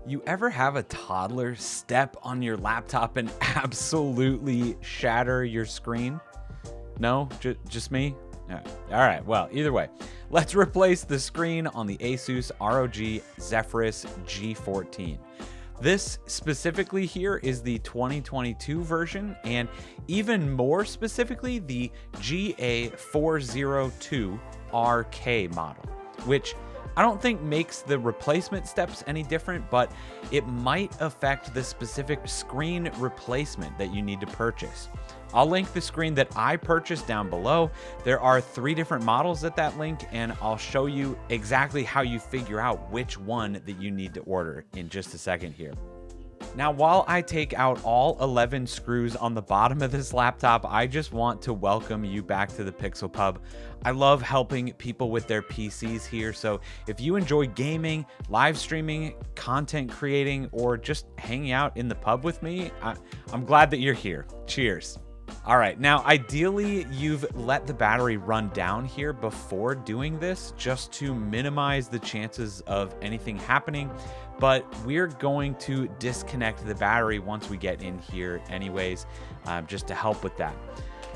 You ever have a toddler step on your laptop and absolutely shatter your screen? No? Just me? Yeah. All right, well, either way, let's replace the screen on the Asus ROG Zephyrus G14. This specifically here is the 2022 version, and even more specifically, the GA402RK model, which I don't think makes the replacement steps any different, but it might affect the specific screen replacement that you need to purchase. I'll link the screen that I purchased down below. There are 3 different models at that link, and I'll show you exactly how you figure out which one that you need to order in just a second here. Now, while I take out all 11 screws on the bottom of this laptop, I just want to welcome you back to the Pixel Pub. I love helping people with their PCs here, so if you enjoy gaming, live streaming, content creating, or just hanging out in the pub with me, I'm glad that you're here. Cheers. All right, now ideally you've let the battery run down here before doing this just to minimize the chances of anything happening, but we're going to disconnect the battery once we get in here anyways, just to help with that.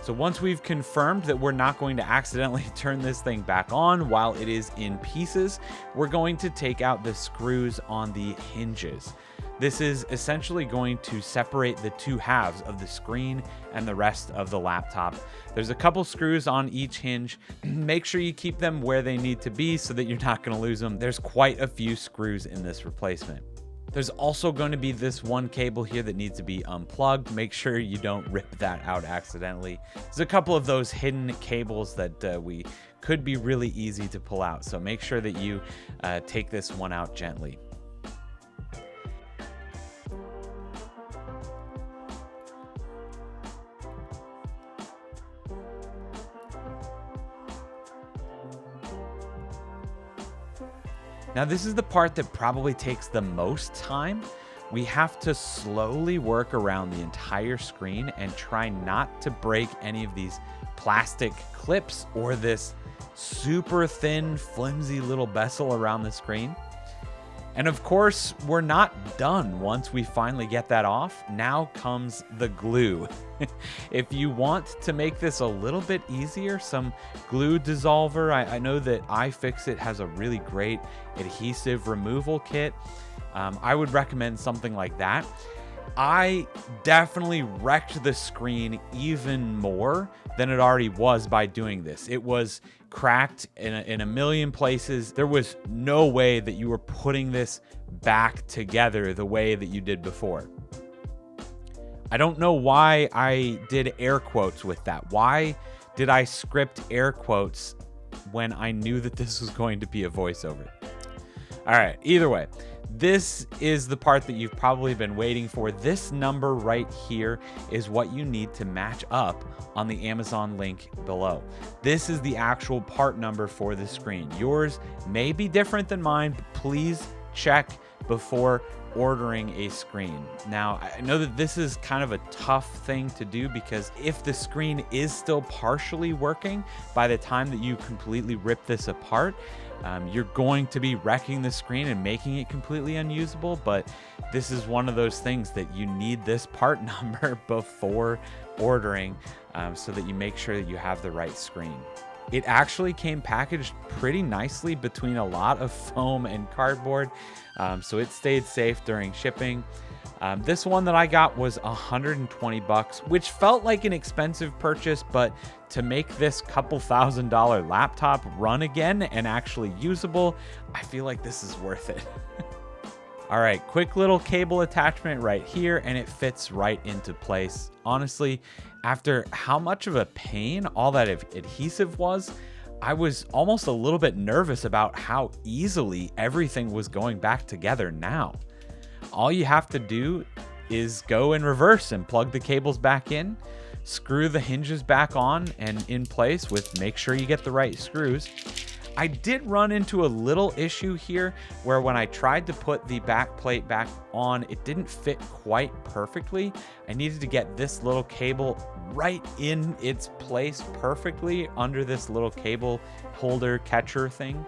So once we've confirmed that we're not going to accidentally turn this thing back on while it is in pieces, we're going to take out the screws on the hinges. This is essentially going to separate the 2 halves of the screen and the rest of the laptop. There's a couple screws on each hinge. Make sure you keep them where they need to be so that you're not going to lose them. There's quite a few screws in this replacement. There's also going to be this one cable here that needs to be unplugged. Make sure you don't rip that out accidentally. There's a couple of those hidden cables that we could be really easy to pull out. So make sure that you take this one out gently. Now, this is the part that probably takes the most time. We have to slowly work around the entire screen and try not to break any of these plastic clips or this super thin, flimsy little bezel around the screen. And of course, we're not done once we finally get that off. Now comes the glue. If you want to make this a little bit easier, some glue dissolver. I know that iFixit has a really great adhesive removal kit. I would recommend something like that. I definitely wrecked the screen even more than it already was by doing this. It was cracked in a million places. There was no way that you were putting this back together the way that you did before. I don't know why I did air quotes with that. Why did I script air quotes when I knew that this was going to be a voiceover? All right, either way, this is the part that you've probably been waiting for. This number right here is what you need to match up on the Amazon link below. This is the actual part number for the screen. Yours may be different than mine, but please check before ordering a screen. Now, I know that this is kind of a tough thing to do because if the screen is still partially working by the time that you completely rip this apart, you're going to be wrecking the screen and making it completely unusable. But this is one of those things that you need this part number before ordering so that you make sure that you have the right screen. It actually came packaged pretty nicely between a lot of foam and cardboard, so it stayed safe during shipping. This one that I got was $120, which felt like an expensive purchase, but to make this couple $1,000 laptop run again and actually usable, I feel like this is worth it. All right, quick little cable attachment right here, and it fits right into place. Honestly, after how much of a pain all that adhesive was, I was almost a little bit nervous about how easily everything was going back together now. All you have to do is go in reverse and plug the cables back in, screw the hinges back on and in place with, make sure you get the right screws. I did run into a little issue here where when I tried to put the back plate back on, it didn't fit quite perfectly. I needed to get this little cable right in its place perfectly under this little cable holder catcher thing.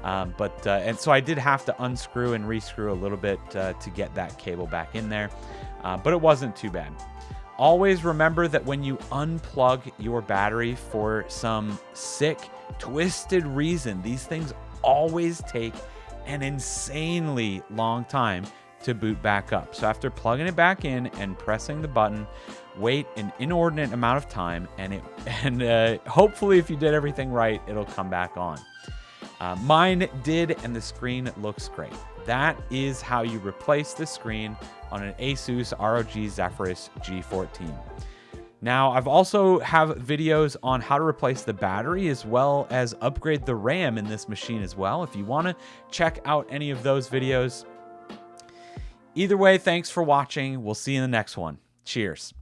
And so I did have to unscrew and rescrew a little bit to get that cable back in there, but it wasn't too bad. Always remember that when you unplug your battery for some sick, twisted reason, these things always take an insanely long time to boot back up. So after plugging it back in and pressing the button, wait an inordinate amount of time, and hopefully if you did everything right, it'll come back on. Mine did, and the screen looks great. That is how you replace the screen on an Asus ROG Zephyrus G14. Now, I've also have videos on how to replace the battery as well as upgrade the RAM in this machine as well. If you want to check out any of those videos. Either way, thanks for watching. We'll see you in the next one. Cheers.